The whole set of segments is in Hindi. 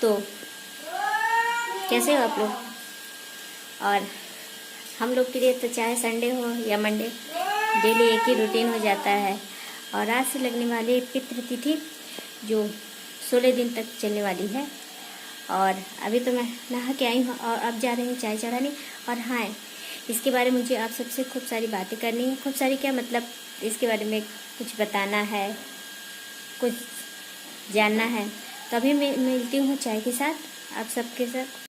तो कैसे हो आप लोग? और हम लोग के लिए तो चाहे संडे हो या मंडे, डेली एक ही रूटीन हो जाता है। और आज से लगने वाली पितृ तिथि जो 16 दिन तक चलने वाली है। और अभी तो मैं नहा के आई हूँ और अब जा रही हूँ चाय चढ़ाने। और हाँ, इसके बारे में मुझे आप सबसे खूब सारी बातें करनी है। खूब सारी क्या मतलब, इसके बारे में कुछ बताना है, कुछ जानना है। तो अभी मैं मिलती हूँ चाय के साथ आप सबके साथ।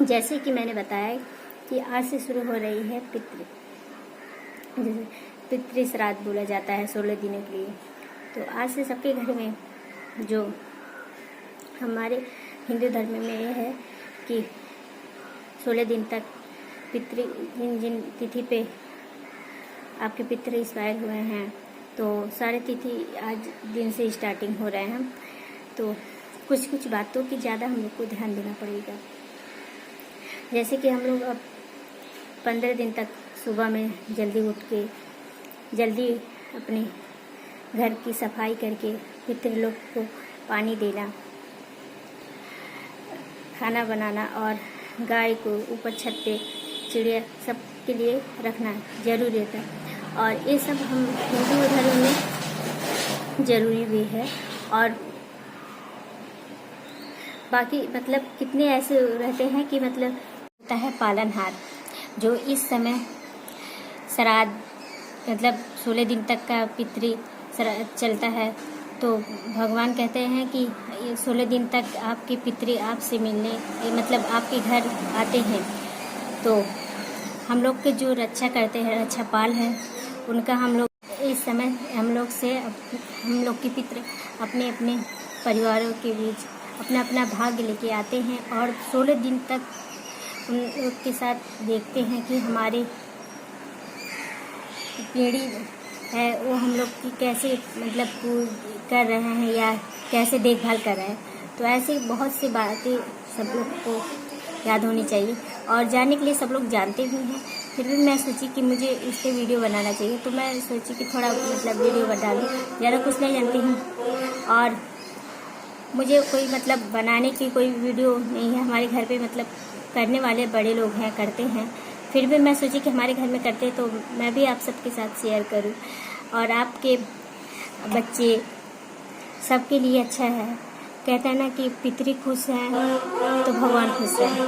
जैसे कि मैंने बताया कि आज से शुरू हो रही है जैसे पितृ श्राद्ध बोला जाता है 16 दिनों के लिए। तो आज से सबके घर में, जो हमारे हिंदू धर्म में ये है कि 16 दिन तक पितृ जिन तिथि पे आपके पितृ एक्सपायर हुए हैं, तो सारे तिथि आज दिन से स्टार्टिंग हो रहे हैं। तो कुछ कुछ बातों की ज़्यादा हम लोग को ध्यान देना पड़ेगा। जैसे कि हम लोग अब 15 दिन तक सुबह में जल्दी उठ के जल्दी अपने घर की सफाई करके पितृ लोग को पानी देना, खाना बनाना और गाय को ऊपर छत पे, चिड़िया सब के लिए रखना जरूरी रहता है। और ये सब हम हिंदू धर्म में जरूरी भी है। और बाकी मतलब कितने ऐसे रहते हैं कि मतलब होता है पालनहार, जो इस समय श्राद्ध मतलब 16 दिन तक का पितृ श्राद्ध चलता है। तो भगवान कहते हैं कि 16 दिन तक आपके पितृ आपसे मिलने मतलब आपके घर आते हैं। तो हम लोग के जो रक्षा करते हैं, रक्षा पाल है, उनका हम लोग इस समय हम लोग के पितृ अपने अपने परिवारों के बीच अपना अपना भाग्य लेके आते हैं। और 16 दिन तक उन लोग के साथ देखते हैं कि हमारी पीढ़ी है वो हम लोग की कैसे मतलब कर रहे हैं या कैसे देखभाल कर रहे हैं। तो ऐसे बहुत सी बातें सब लोग को याद होनी चाहिए और जानने के लिए सब लोग जानते भी हैं। फिर भी मैं सोची कि मुझे इस पर वीडियो बनाना चाहिए, तो मैं सोची कि थोड़ा मतलब वीडियो बना लूँ। ज़्यादा कुछ नहीं जानती हूँ और मुझे कोई मतलब बनाने की कोई वीडियो नहीं है। हमारे घर पे मतलब करने वाले बड़े लोग हैं, करते हैं। फिर भी मैं सोची कि हमारे घर में करते तो मैं भी आप सबके साथ शेयर करूं और आपके बच्चे सबके लिए अच्छा है। कहते हैं ना कि पितृ खुश हैं तो भगवान खुश है,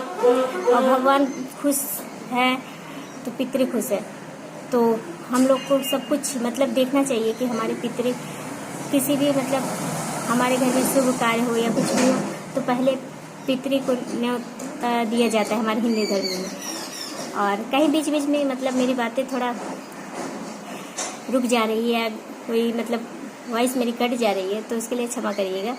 और भगवान खुश है तो पितृ खुश है। तो हम लोग को सब कुछ मतलब देखना चाहिए कि हमारे पितृ किसी भी मतलब हमारे घर में शुभ कार्य हो या कुछ भी हो तो पहले पितृ को न्योता दिया जाता है हमारे हिंदू धर्म में। और कहीं बीच बीच में मतलब मेरी बातें थोड़ा रुक जा रही है, कोई मतलब वॉइस मेरी कट जा रही है, तो उसके लिए क्षमा करिएगा।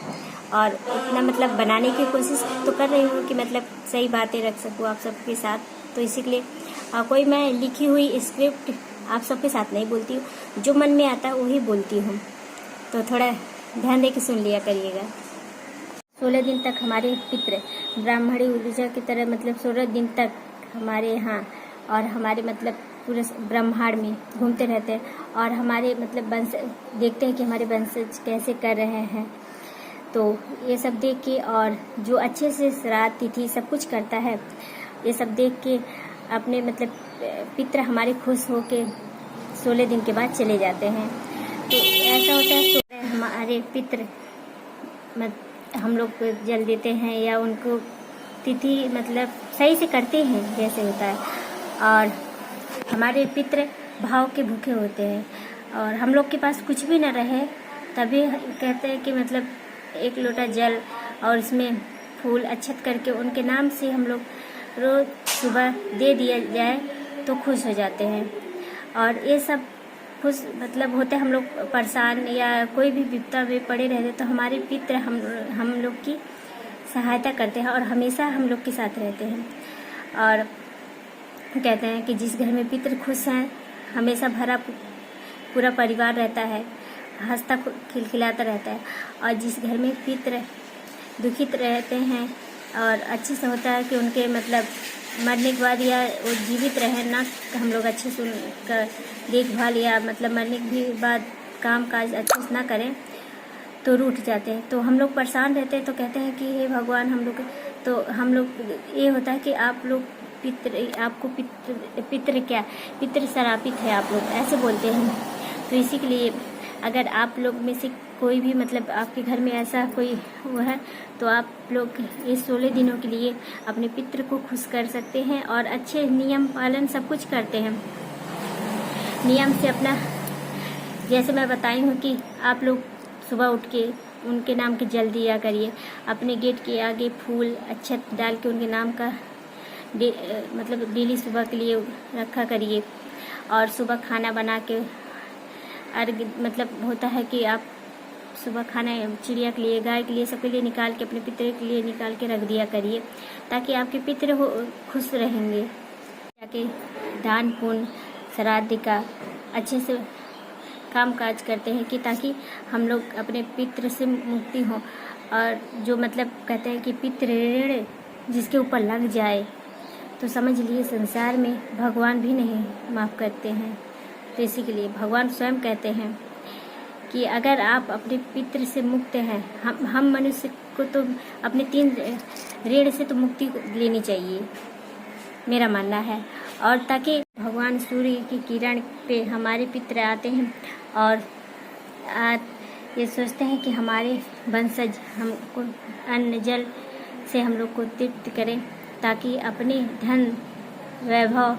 और इतना मतलब बनाने की कोशिश तो कर रही हूँ कि मतलब सही बातें रख सकूँ आप सबके साथ। तो इसी के लिए कोई मैं लिखी हुई स्क्रिप्ट आप सबके साथ नहीं बोलती हूँ, जो मन में आता है वही बोलती हूँ। तो थोड़ा ध्यान दे के सुन लिया करिएगा। 16 दिन तक हमारे पितृ ब्राह्मणी ऊर्जा की तरह मतलब 16 दिन तक हमारे यहाँ और हमारे मतलब पूरे ब्रह्मांड में घूमते रहते हैं और हमारे मतलब वंश देखते हैं कि हमारे वंशज कैसे कर रहे हैं। तो ये सब देख के और जो अच्छे से श्राद्ध तिथि सब कुछ करता है, ये सब देख के अपने मतलब पितृ हमारे खुश हो के 16 दिन के बाद चले जाते हैं। तो ऐसा होता है हमारे पितृ हम लोग को जल देते हैं या उनको तिथि मतलब सही से करते हैं जैसे होता है। और हमारे पितृ भाव के भूखे होते हैं और हम लोग के पास कुछ भी न रहे तभी कहते हैं कि मतलब एक लोटा जल और इसमें फूल अक्षत करके उनके नाम से हम लोग रोज़ सुबह दे दिया जाए तो खुश हो जाते हैं। और ये सब खुश मतलब होते हम लोग परेशान या कोई भी विपदा में पड़े रहते तो हमारे पितृ हम लोग की सहायता करते हैं और हमेशा हम लोग के साथ रहते हैं। और कहते हैं कि जिस घर में पितृ खुश हैं हमेशा भरा पूरा परिवार रहता है, हंसता खिलखिलाता रहता है। और जिस घर में पितृ दुखित रहते हैं और अच्छे से होता है कि उनके मतलब मरने के बाद या वो जीवित रहे ना, हम लोग अच्छे से उनका देखभाल या मतलब मरने के बाद काम काज अच्छे से ना करें तो रूठ जाते हैं। तो हम लोग परेशान रहते हैं तो कहते हैं कि हे भगवान हम लोग ये होता है कि आप लोग आपको पितृ शरापित है, आप लोग ऐसे बोलते हैं। तो इसी के लिए अगर आप लोग में से कोई भी मतलब आपके घर में ऐसा कोई हुआ है तो आप लोग इस 16 दिनों के लिए अपने पितृ को खुश कर सकते हैं और अच्छे नियम पालन सब कुछ करते हैं। नियम से अपना जैसे मैं बताई हूँ कि आप लोग सुबह उठ के उनके नाम के जल दिया करिए, अपने गेट के आगे फूल अक्षत डाल के उनके नाम का मतलब डेली सुबह के लिए रखा करिए। और सुबह खाना बना के मतलब होता है कि आप सुबह खाना चिड़िया के लिए, गाय के लिए, सबके लिए निकाल के अपने पितृ के लिए निकाल के रख दिया करिए ताकि आपके पितृ खुश रहेंगे। जाके दान पुण्य श्राद्ध का अच्छे से काम काज करते हैं कि ताकि हम लोग अपने पितृ से मुक्ति हो। और जो मतलब कहते हैं कि पितृ ऋण जिसके ऊपर लग जाए तो समझ लिए संसार में भगवान भी नहीं माफ़ करते हैं। तो इसी के लिए भगवान स्वयं कहते हैं कि अगर आप अपने पितृ से मुक्त हैं, हम मनुष्य को तो अपने 3 ऋण से तो मुक्ति लेनी चाहिए, मेरा मानना है। और ताकि भगवान सूर्य की किरण पे हमारे पितृ आते हैं और ये सोचते हैं कि हमारे वंशज हमको अन्न जल से हम लोग को तृप्त करें ताकि अपने धन वैभव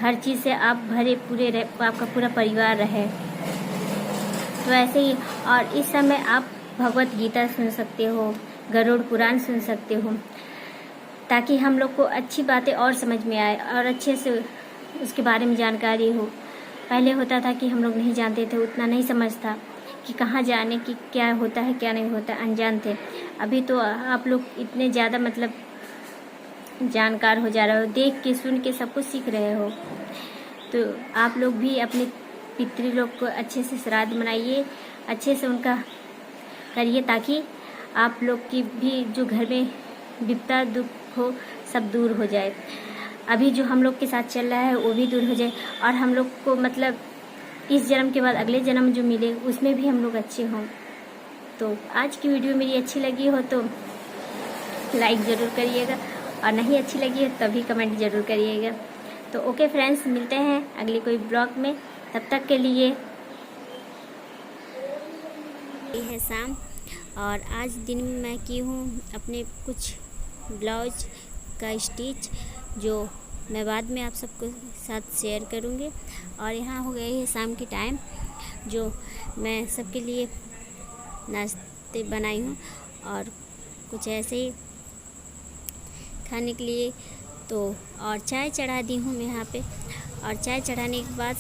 हर चीज़ से आप भरे पूरे आपका पूरा परिवार रहे। तो ऐसे ही और इस समय आप भगवत गीता सुन सकते हो, गरुड़ पुराण सुन सकते हो ताकि हम लोग को अच्छी बातें और समझ में आए और अच्छे से उसके बारे में जानकारी हो। पहले होता था कि हम लोग नहीं जानते थे, उतना नहीं समझता कि कहाँ जाने की क्या होता है क्या नहीं होता, अनजान थे। अभी तो आप लोग इतने ज़्यादा मतलब जानकार हो जा रहे हो, देख के सुन के सब कुछ सीख रहे हो। तो आप लोग भी अपने पितृ लोग को अच्छे से श्राद्ध मनाइए, अच्छे से उनका करिए ताकि आप लोग की भी जो घर में विपदा दुख हो सब दूर हो जाए। अभी जो हम लोग के साथ चल रहा है वो भी दूर हो जाए और हम लोग को मतलब इस जन्म के बाद अगले जन्म जो मिले उसमें भी हम लोग अच्छे हों। तो आज की वीडियो मेरी अच्छी लगी हो तो लाइक ज़रूर करिएगा और नहीं अच्छी लगी हो तभी कमेंट ज़रूर करिएगा। तो ओके फ्रेंड्स, मिलते हैं अगले कोई ब्लॉग में, तब तक के लिए ये है शाम। और आज दिन में मैं की हूँ अपने कुछ ब्लाउज का स्टिच जो मैं बाद में आप सबको साथ शेयर करूँगी। और यहाँ हो गई है शाम की टाइम जो मैं सबके लिए नाश्ते बनाई हूँ और कुछ ऐसे ही खाने के लिए तो और चाय चढ़ा दी हूँ मैं यहाँ पे। और चाय चढ़ाने के बाद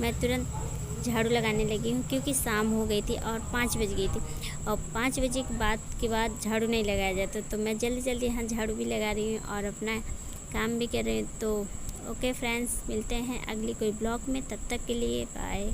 मैं तुरंत झाड़ू लगाने लगी हूँ क्योंकि शाम हो गई थी और 5 बज गई थी और 5 बजे के बाद झाड़ू नहीं लगाया जाता। तो मैं जल्दी जल्दी यहाँ झाड़ू भी लगा रही हूँ और अपना काम भी कर रही हूँ। तो ओके फ्रेंड्स, मिलते हैं अगली कोई ब्लॉग में, तब तक के लिए बाय।